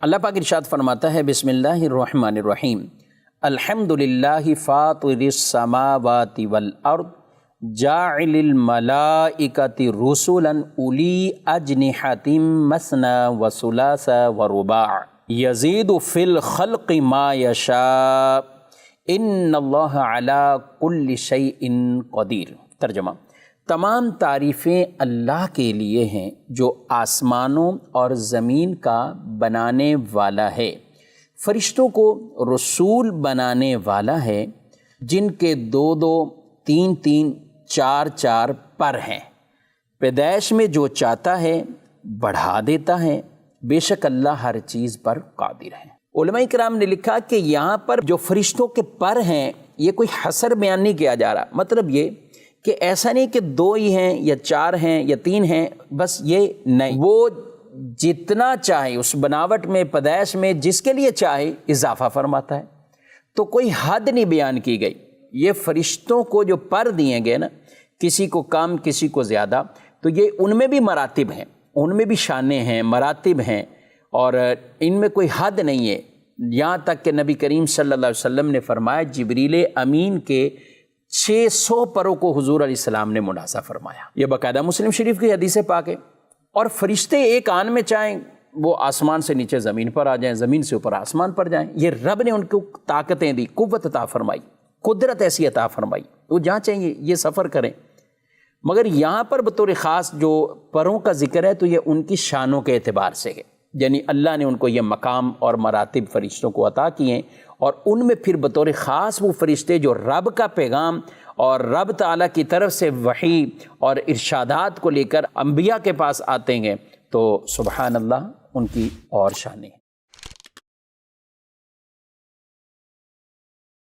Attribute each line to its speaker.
Speaker 1: اللہ پاک ارشاد فرماتا ہے بسم اللہ الرحمن الرحیم الحمدللہ فاطر السماوات والارض جاعل الملائکۃ رسلا اولی اجنحۃ مثنی وثلاث ورباع یزید فی الخلق ما یشاء ان اللہ علی کل شیء قدیر۔ ترجمہ: تمام تعریفیں اللہ کے لیے ہیں جو آسمانوں اور زمین کا بنانے والا ہے، فرشتوں کو رسول بنانے والا ہے، جن کے دو دو تین تین چار چار پر ہیں، پیدائش میں جو چاہتا ہے بڑھا دیتا ہے، بے شک اللہ ہر چیز پر قادر ہے۔ علماء کرام نے لکھا کہ یہاں پر جو فرشتوں کے پر ہیں یہ کوئی حصر بیان نہیں کیا جا رہا، مطلب یہ کہ ایسا نہیں کہ دو ہی ہیں یا چار ہیں یا تین ہیں، بس یہ نہیں، وہ جتنا چاہے اس بناوٹ میں پیدائش میں جس کے لیے چاہے اضافہ فرماتا ہے، تو کوئی حد نہیں بیان کی گئی۔ یہ فرشتوں کو جو پر دیے گئے نا، کسی کو کم کسی کو زیادہ، تو یہ ان میں بھی مراتب ہیں، ان میں بھی شانیں ہیں، مراتب ہیں، اور ان میں کوئی حد نہیں ہے، یہاں تک کہ نبی کریم صلی اللہ علیہ وسلم نے فرمایا جبریل امین کے 600 پروں کو حضور علیہ السلام نے منازع فرمایا۔ یہ باقاعدہ مسلم شریف کی حدیث پاک ہے۔ اور فرشتے ایک آن میں چاہیں وہ آسمان سے نیچے زمین پر آ جائیں، زمین سے اوپر آسمان پر جائیں، یہ رب نے ان کو طاقتیں دی، قوت عطا فرمائی، قدرت ایسی عطا فرمائی، وہ جہاں چاہیں یہ سفر کریں۔ مگر یہاں پر بطور خاص جو پروں کا ذکر ہے تو یہ ان کی شانوں کے اعتبار سے ہے، یعنی اللہ نے ان کو یہ مقام اور مراتب فرشتوں کو عطا کیے ہیں، اور ان میں پھر بطور خاص وہ فرشتے جو رب کا پیغام اور رب تعالیٰ کی طرف سے وحی اور ارشادات کو لے کر انبیاء کے پاس آتے ہیں، تو سبحان اللہ ان کی اور شانیں ہیں۔